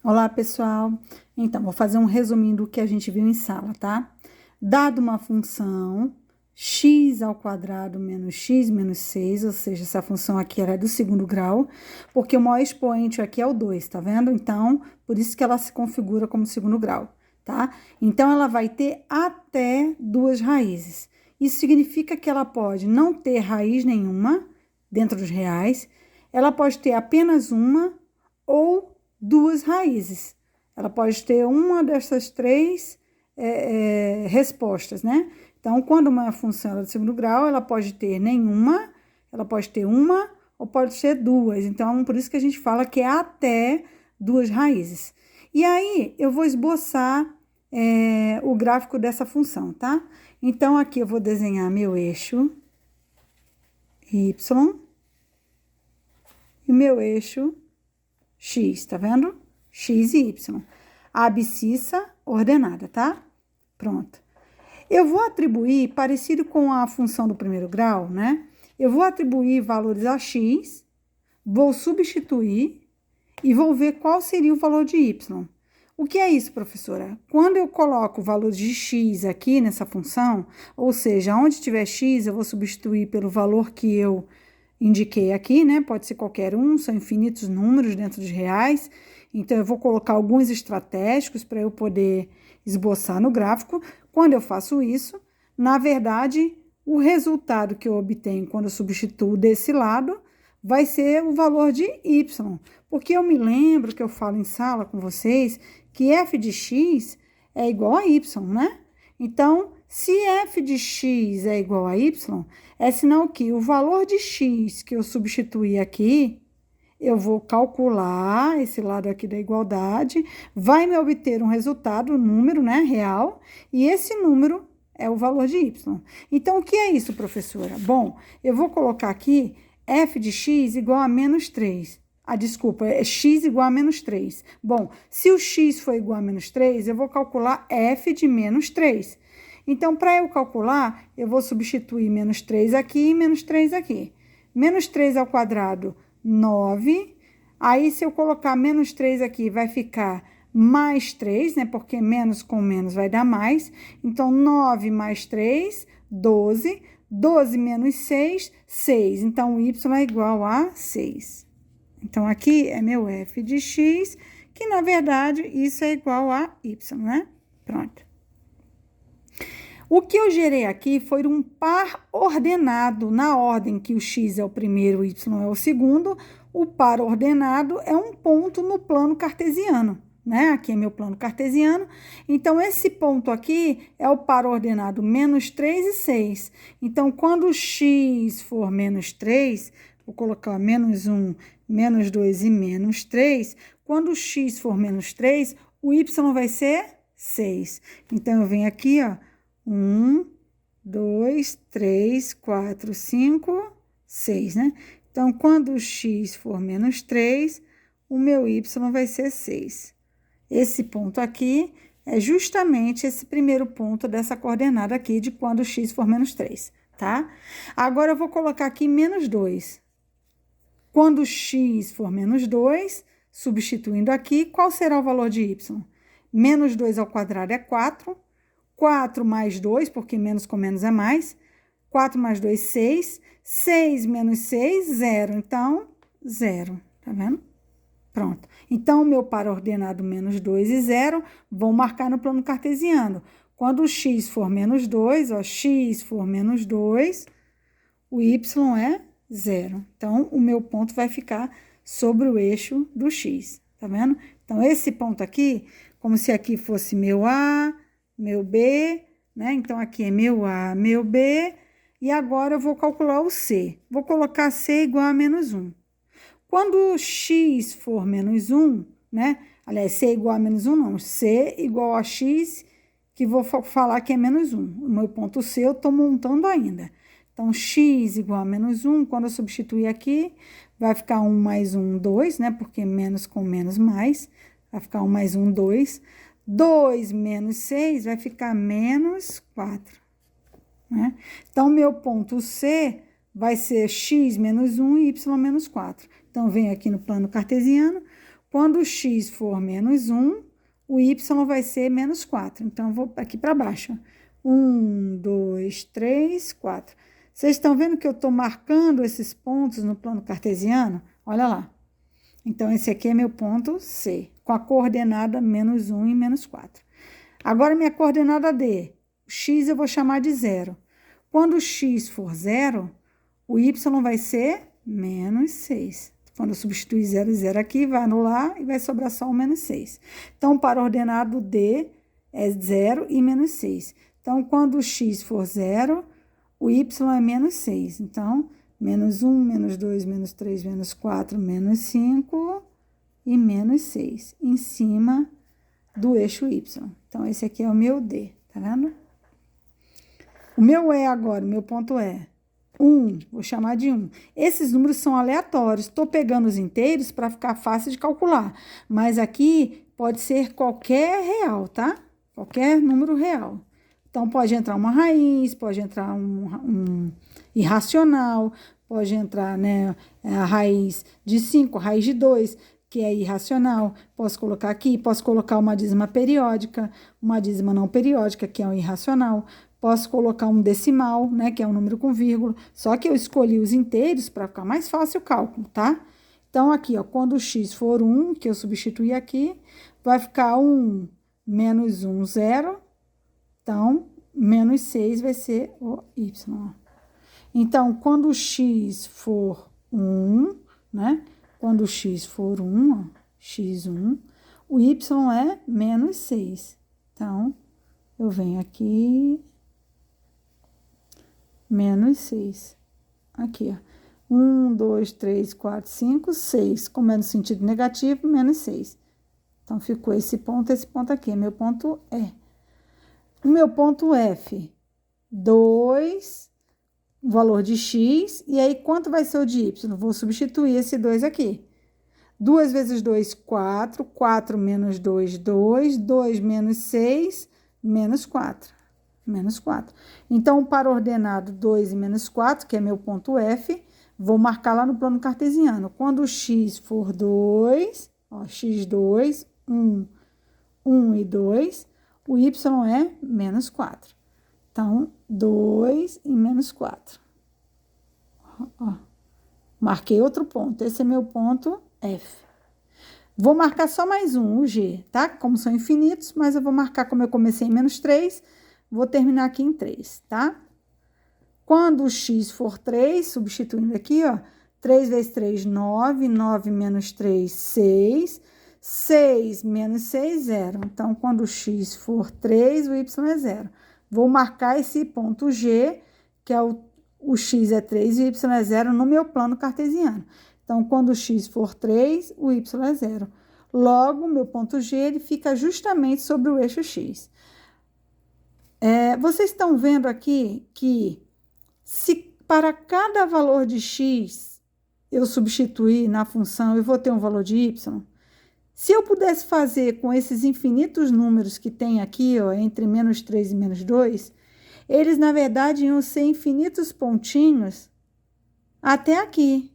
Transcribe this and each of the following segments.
Olá, pessoal. Então, vou fazer um resuminho do que a gente viu em sala, tá? Dado uma função x ao quadrado menos x menos 6, ou seja, essa função aqui era do segundo grau, porque o maior expoente aqui é o 2, tá vendo? Então, por isso que ela se configura como segundo grau, tá? Então, ela vai ter até duas raízes. Isso significa que ela pode não ter raiz nenhuma dentro dos reais, ela pode ter apenas uma ou duas raízes. Ela pode ter uma dessas três respostas, né? Então, quando uma função é de segundo grau, ela pode ter nenhuma, ela pode ter uma ou pode ter duas. Então, por isso que a gente fala que é até duas raízes. E aí, eu vou esboçar o gráfico dessa função, tá? Então, aqui eu vou desenhar meu eixo y e meu eixo x, tá vendo? X e y. A abscissa ordenada, tá? Pronto. Eu vou atribuir, parecido com a função do primeiro grau, né? Eu vou atribuir valores a x, vou substituir e vou ver qual seria o valor de y. O que é isso, professora? Quando eu coloco o valor de x aqui nessa função, ou seja, onde tiver x, eu vou substituir pelo valor que eu indiquei aqui, né? Pode ser qualquer um, são infinitos números dentro de reais. Então, eu vou colocar alguns estratégicos para eu poder esboçar no gráfico. Quando eu faço isso, na verdade, o resultado que eu obtenho quando eu substituo desse lado vai ser o valor de y. Porque eu me lembro que eu falo em sala com vocês que f de x é igual a y, né? Então, se f de x é igual a y, é sinal que o valor de x que eu substituir aqui, eu vou calcular esse lado aqui da igualdade, vai me obter um resultado, um número, né, real, e esse número é o valor de y. Então, o que é isso, professora? Bom, eu vou colocar aqui f de x igual a menos 3. Desculpa, é x igual a menos 3. Bom, se o x for igual a menos 3, eu vou calcular f de menos 3. Então, para eu calcular, eu vou substituir menos 3 aqui e menos 3 aqui. Menos 3 ao quadrado, 9. Aí, se eu colocar menos 3 aqui, vai ficar mais 3, né? Porque menos com menos vai dar mais. Então, 9 mais 3, 12. 12 menos 6, 6. Então, o y é igual a 6. Então, aqui é meu f de x, que, na verdade, isso é igual a y, né? Pronto. O que eu gerei aqui foi um par ordenado, na ordem que o x é o primeiro, o y é o segundo. O par ordenado é um ponto no plano cartesiano, né? Aqui é meu plano cartesiano. Então, esse ponto aqui é o par ordenado menos 3 e 6. Então, quando o x for menos 3, vou colocar menos 1, menos 2 e menos 3. Quando o x for menos 3, o y vai ser 6. Então, eu venho aqui, ó. 1, 2, 3, 4, 5, 6, né? Então, quando o x for menos 3, o meu y vai ser 6. Esse ponto aqui é justamente esse primeiro ponto dessa coordenada aqui de quando o x for menos 3, tá? Agora, eu vou colocar aqui menos 2. Quando o x for menos 2, substituindo aqui, qual será o valor de y? Menos 2 ao quadrado é 4. 4 mais 2, porque menos com menos é mais. 4 mais 2, 6. 6 menos 6, 0. Então, 0. Tá vendo? Pronto. Então, o meu par ordenado menos 2 e 0 vão marcar no plano cartesiano. Quando o x for menos 2, ó, x for menos 2, o y é 0. Então, o meu ponto vai ficar sobre o eixo do x. Tá vendo? Então, esse ponto aqui, como se aqui fosse meu A, meu B, né? Então, aqui é meu A, meu B. E agora, eu vou calcular o C. Vou colocar C igual a menos 1. Quando x for menos 1, né? Aliás, C igual a menos 1, não. C igual a x, que vou falar que é menos 1. O meu ponto C eu estou montando ainda. Então, x igual a menos 1, quando eu substituir aqui, vai ficar 1 mais 1, 2, né? Porque menos com menos mais. Vai ficar 1 mais 1, 2. 2 menos 6 vai ficar menos 4, né? Então, meu ponto C vai ser x menos 1 e y menos 4. Então, venho aqui no plano cartesiano. Quando o x for menos 1, o y vai ser menos 4. Então, eu vou aqui para baixo. 1, 2, 3, 4. Vocês estão vendo que eu estou marcando esses pontos no plano cartesiano? Olha lá. Então, esse aqui é meu ponto C, com a coordenada menos 1 e menos 4. Agora, minha coordenada D. O x eu vou chamar de 0. Quando o x for 0, o y vai ser menos 6. Quando eu substituir 0 e 0 aqui, vai anular e vai sobrar só o menos 6. Então, para o ordenado D, é 0 e menos 6. Então, quando o x for 0, o y é menos 6. Então, menos 1, menos 2, menos 3, menos 4, menos 5 e menos 6, em cima do eixo y. Então, esse aqui é o meu D, tá vendo? O meu E agora, o meu ponto E. 1, vou chamar de 1. Esses números são aleatórios. Estou pegando os inteiros para ficar fácil de calcular. Mas aqui pode ser qualquer real, tá? Qualquer número real. Então, pode entrar uma raiz, pode entrar um irracional, pode entrar, né, a raiz de 5, a raiz de 2, que é irracional. Posso colocar aqui, posso colocar uma dízima periódica, uma dízima não periódica, que é um irracional. Posso colocar um decimal, né, que é um número com vírgula. Só que eu escolhi os inteiros para ficar mais fácil o cálculo, tá? Então, aqui, ó, quando o x for 1, que eu substituí aqui, vai ficar 1 menos 1, 0. Então, menos 6 vai ser o y. Então, quando o x for 1, né? Quando o x for 1, ó, x1, o y é menos 6. Então, eu venho aqui, menos 6. Aqui, ó. 1, 2, 3, 4, 5, 6. Como é no sentido negativo, menos 6. Então, ficou esse ponto aqui. Meu ponto E. O meu ponto F, 2, o valor de x. E aí, quanto vai ser o de y? Vou substituir esse 2 aqui. 2 vezes 2, 4. 4 menos 2, 2. 2 menos 6, menos 4. Menos 4. Então, para o ordenado 2 e menos 4, que é meu ponto F, vou marcar lá no plano cartesiano. Quando o x for 2, ó, x2, 1, 1 e 2, o y é menos 4. Então, 2 e menos 4. Ó, marquei outro ponto. Esse é meu ponto F. Vou marcar só mais um, o G, tá? Como são infinitos, mas eu vou marcar como eu comecei em menos 3, vou terminar aqui em 3, tá? Quando o x for 3, substituindo aqui, ó, 3 vezes 3, 9, 9 menos 3, 6, 6 menos 6, 0. Então, quando o x for 3, o y é 0. Vou marcar esse ponto G, que é o x é 3 e o y é 0 no meu plano cartesiano. Então, quando o x for 3, o y é 0. Logo, meu ponto G ele fica justamente sobre o eixo x. Vocês estão vendo aqui que se para cada valor de x eu substituir na função, eu vou ter um valor de y. Se eu pudesse fazer com esses infinitos números que tem aqui, ó, entre menos 3 e menos 2, eles, na verdade, iam ser infinitos pontinhos até aqui.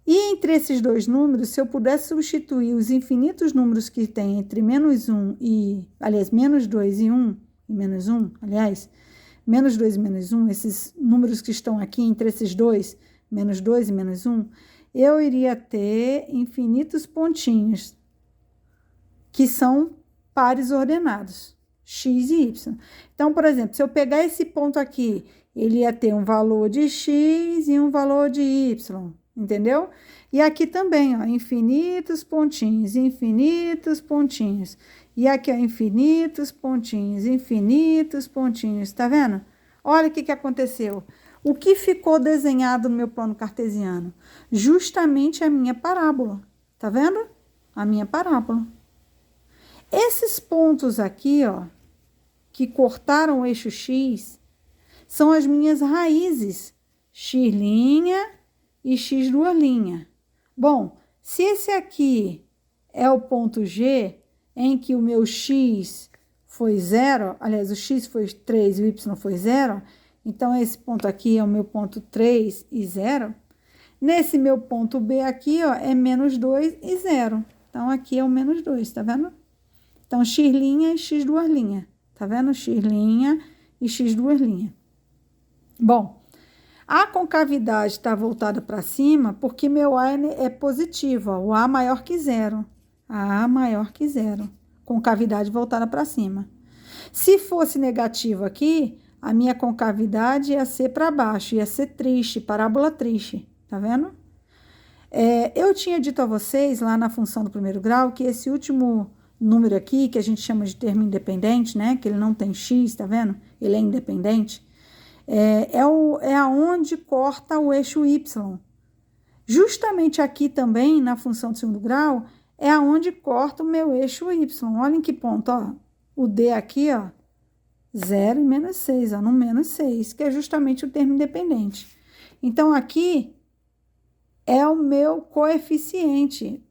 E entre esses dois números, se eu pudesse substituir os infinitos números que tem entre menos 1 e, aliás, menos 2 e 1, e menos 1, aliás, menos 2 e menos 1, esses números que estão aqui entre esses dois, menos 2 e menos 1, eu iria ter infinitos pontinhos, que são pares ordenados, x e y. Então, por exemplo, se eu pegar esse ponto aqui, ele ia ter um valor de x e um valor de y, entendeu? E aqui também, ó, infinitos pontinhos, infinitos pontinhos. E aqui, ó, infinitos pontinhos, tá vendo? Olha o que aconteceu. O que ficou desenhado no meu plano cartesiano? Justamente a minha parábola, tá vendo? A minha parábola. Esses pontos aqui, ó, que cortaram o eixo x, são as minhas raízes, x' e x'. Bom, se esse aqui é o ponto G, em que o meu x foi 0, aliás, o x foi 3 e o y foi 0, então esse ponto aqui é o meu ponto 3 e 0. Nesse meu ponto B aqui, ó, é menos 2 e 0, Então, aqui é o menos 2, tá vendo? Então, x' e x duas linhas. Tá vendo? X' e x duas linhas. Bom, a concavidade está voltada para cima porque meu A é positivo, ó, o A maior que zero. A maior que zero. Concavidade voltada para cima. Se fosse negativo aqui, a minha concavidade ia ser para baixo, ia ser triste, parábola triste. Tá vendo? Eu tinha dito a vocês, lá na função do primeiro grau, que esse último número aqui, que a gente chama de termo independente, né? Que ele não tem x, tá vendo? Ele é independente. É aonde corta o eixo y. Justamente aqui também, na função do segundo grau, é aonde corta o meu eixo y. Olha em que ponto, ó. O D aqui, ó, 0 e menos 6, ó, no menos 6, que é justamente o termo independente. Então, aqui é o meu coeficiente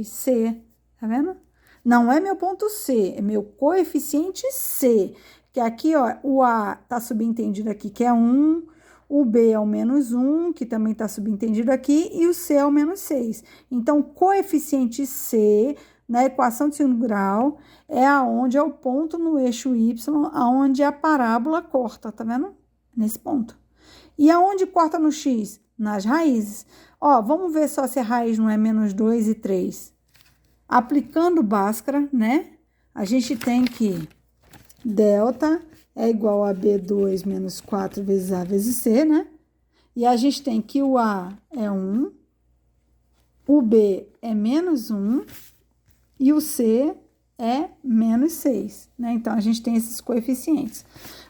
C, tá vendo? Não é meu ponto C, é meu coeficiente C, que aqui, ó, o A tá subentendido aqui, que é 1, o B é o menos 1, que também tá subentendido aqui, e o C é o menos 6. Então, coeficiente C, na equação de segundo grau, é aonde é o ponto no eixo Y, aonde a parábola corta, tá vendo? Nesse ponto. E aonde corta no X? Nas raízes. Ó, vamos ver só se a raiz não é menos 2 e 3. Aplicando Bhaskara, né? A gente tem que delta é igual a B2 menos 4 vezes A vezes C, né? E a gente tem que o A é 1, o B é menos 1 e o C é menos 6, né? Então, a gente tem esses coeficientes.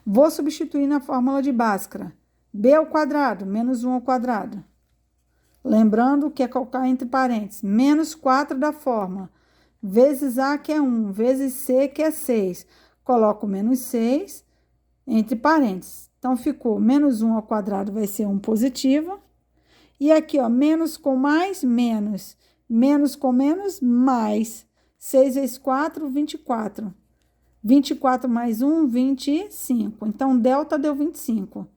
Vou substituir na fórmula de Bhaskara. B ao quadrado, menos 1 ao quadrado. Lembrando que é colocar entre parênteses, menos 4 da fórmula, vezes A, que é 1, vezes C, que é 6. Coloco menos 6 entre parênteses. Então, ficou menos 1 ao quadrado vai ser 1 positivo. E aqui, ó, menos com mais, menos. Menos com menos, mais. 6 vezes 4, 24. 24 mais 1, 25. Então, delta deu 25.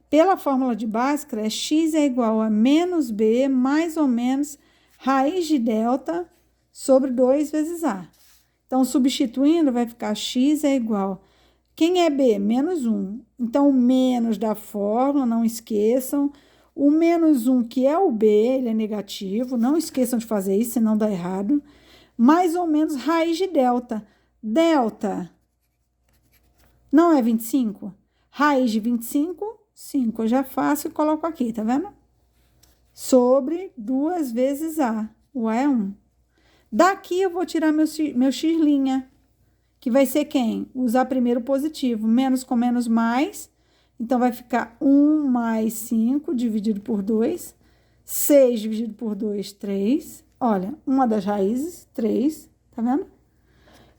Pela fórmula de Bhaskara, x é igual a menos b mais ou menos raiz de delta sobre 2 vezes a. Então, substituindo, vai ficar x é igual. Quem é b? Menos 1. Então, o menos da fórmula, não esqueçam. O menos 1, que é o b, ele é negativo. Não esqueçam de fazer isso, senão dá errado. Mais ou menos raiz de delta. Delta não é 25? Raiz de 25, 5. Eu já faço e coloco aqui, tá vendo? Sobre 2 vezes A. O A é 1. Daqui eu vou tirar meu x', que vai ser quem? Usar primeiro o positivo. Menos com menos mais. Então, vai ficar 1 mais 5 dividido por 2. 6 dividido por 2, 3. Olha, uma das raízes, 3. Tá vendo?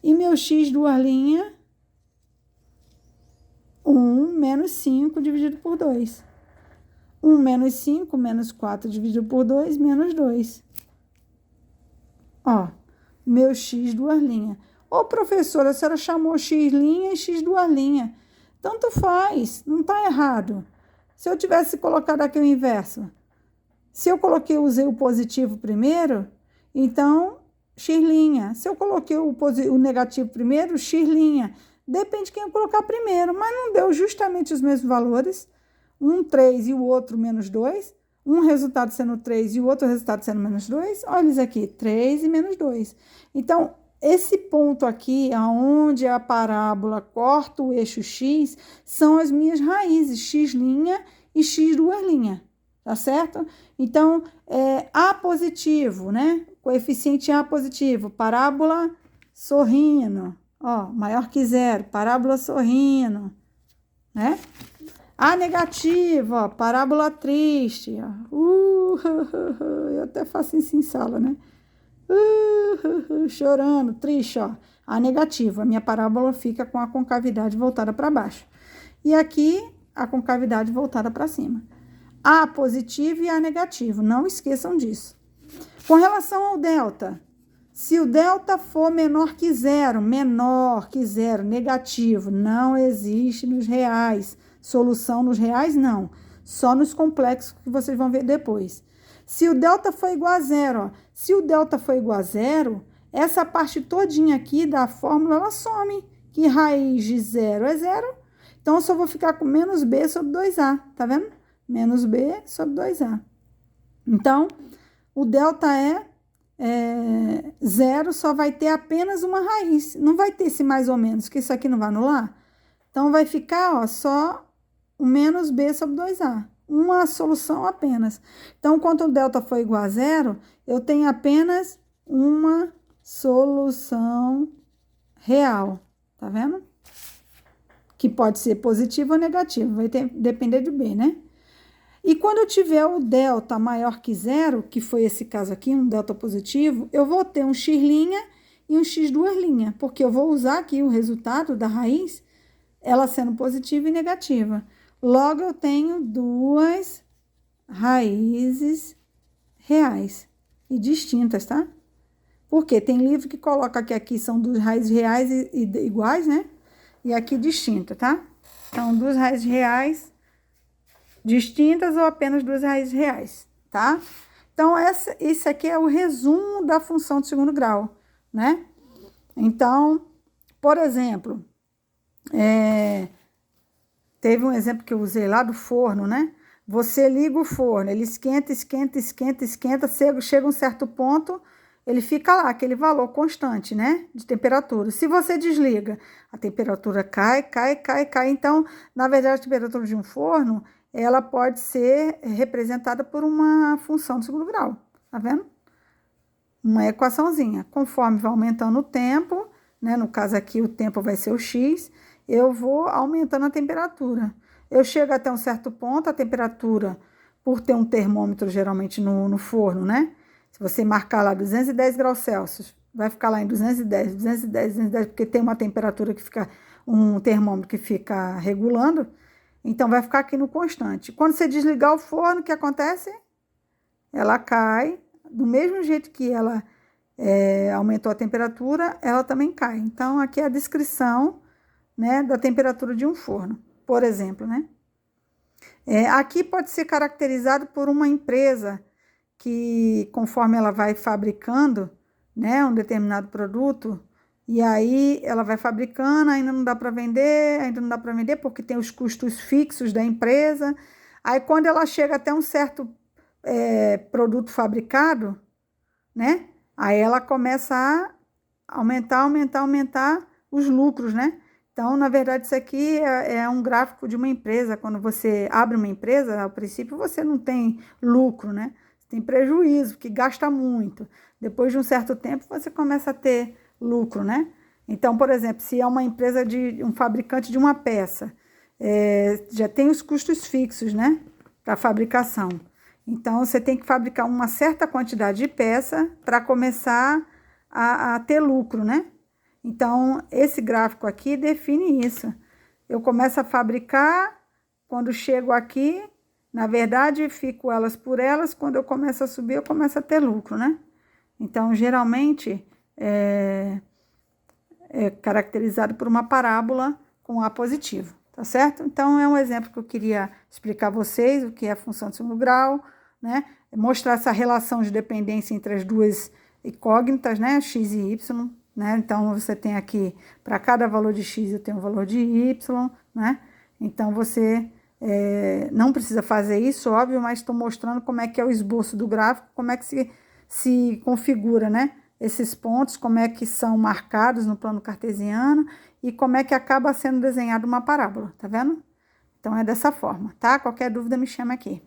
E meu x duas linhas, 1 menos 5 dividido por 2. 1 menos 5, menos 4 dividido por 2, menos 2. Ó, meu x duas linhas. Ô, professora, a senhora chamou x' e x duas linhas. Tanto faz, não tá errado. Se eu tivesse colocado aqui o inverso, se eu usei o positivo primeiro, então, x'. Se eu coloquei o negativo primeiro, x'. Depende de quem eu colocar primeiro, mas não deu justamente os mesmos valores. Um 3 e o outro menos 2. Um resultado sendo 3 e o outro resultado sendo menos 2. Olha isso aqui, 3 e menos 2. Então, esse ponto aqui, onde a parábola corta o eixo x, são as minhas raízes, x' e x duas linhas, tá certo? Então, A positivo, né? Coeficiente A positivo, parábola sorrindo, ó, maior que 0, parábola sorrindo, né? A negativo, ó, parábola triste, ó. Eu até faço isso em sala, né? Chorando, triste, ó. A negativo, a minha parábola fica com a concavidade voltada para baixo. E aqui, a concavidade voltada para cima. A positivo e A negativo, não esqueçam disso. Com relação ao delta, se o delta for menor que zero, negativo, não existe nos reais. Solução nos reais, não. Só nos complexos que vocês vão ver depois. Se o delta for igual a zero, ó, se o delta for igual a zero, essa parte todinha aqui da fórmula, ela some, que raiz de zero é zero, então eu só vou ficar com menos b sobre 2a, tá vendo? Menos b sobre 2a. Então, o delta é zero, só vai ter apenas uma raiz, não vai ter esse mais ou menos, que isso aqui não vai anular. Então, vai ficar, ó, só o menos b sobre 2a. Uma solução apenas. Então, quando o delta for igual a zero, eu tenho apenas uma solução real. Tá vendo? Que pode ser positiva ou negativa, vai depender de b, né? E quando eu tiver o delta maior que zero, que foi esse caso aqui, um delta positivo, eu vou ter um x' e um x duas linhas, porque eu vou usar aqui o resultado da raiz, ela sendo positiva e negativa. Logo, eu tenho duas raízes reais e distintas, tá? Porque tem livro que coloca que aqui são duas raízes reais e iguais, né? E aqui distinta, tá? Então, duas raízes reais distintas ou apenas duas raízes reais, tá? Então, esse aqui é o resumo da função de segundo grau, né? Então, por exemplo, teve um exemplo que eu usei lá do forno, né? Você liga o forno, ele esquenta, esquenta, esquenta, esquenta, chega um certo ponto, ele fica lá, aquele valor constante, né? De temperatura. Se você desliga, a temperatura cai, cai, cai, cai. Então, na verdade, a temperatura de um forno, ela pode ser representada por uma função de segundo grau, tá vendo? Uma equaçãozinha. Conforme vai aumentando o tempo, né? No caso aqui, o tempo vai ser o x, eu vou aumentando a temperatura. Eu chego até um certo ponto, a temperatura, por ter um termômetro geralmente no forno, né? Se você marcar lá 210 graus Celsius, vai ficar lá em 210, 210, 210, porque tem uma temperatura que fica, um termômetro que fica regulando, então vai ficar aqui no constante. Quando você desligar o forno, o que acontece? Ela cai, do mesmo jeito que ela aumentou a temperatura, ela também cai. Então, aqui é a descrição, né, da temperatura de um forno, por exemplo, né? Aqui pode ser caracterizado por uma empresa que, conforme ela vai fabricando, né, um determinado produto, e aí ela vai fabricando, ainda não dá para vender, porque tem os custos fixos da empresa. Aí, quando ela chega até um certo produto fabricado, né, aí ela começa a aumentar os lucros, né? Então, na verdade, isso aqui é um gráfico de uma empresa. Quando você abre uma empresa, ao princípio você não tem lucro, né? Você tem prejuízo, porque gasta muito. Depois de um certo tempo, você começa a ter lucro, né? Então, por exemplo, se é uma empresa de um fabricante de uma peça, já tem os custos fixos, né? Para fabricação. Então, você tem que fabricar uma certa quantidade de peça para começar a ter lucro, né? Então, esse gráfico aqui define isso. Eu começo a fabricar, quando chego aqui, na verdade, fico elas por elas, quando eu começo a subir, eu começo a ter lucro, né? Então, geralmente, é caracterizado por uma parábola com A positivo, tá certo? Então, é um exemplo que eu queria explicar a vocês, o que é a função de segundo grau, né? Mostrar essa relação de dependência entre as duas incógnitas, né? X e Y, né? Então, você tem aqui, para cada valor de x, eu tenho um valor de y, né? Então, você não precisa fazer isso, óbvio, mas estou mostrando como é que é o esboço do gráfico, como é que se configura, né? Esses pontos, como é que são marcados no plano cartesiano e como é que acaba sendo desenhada uma parábola, tá vendo? Então, é dessa forma, tá? Qualquer dúvida, me chama aqui.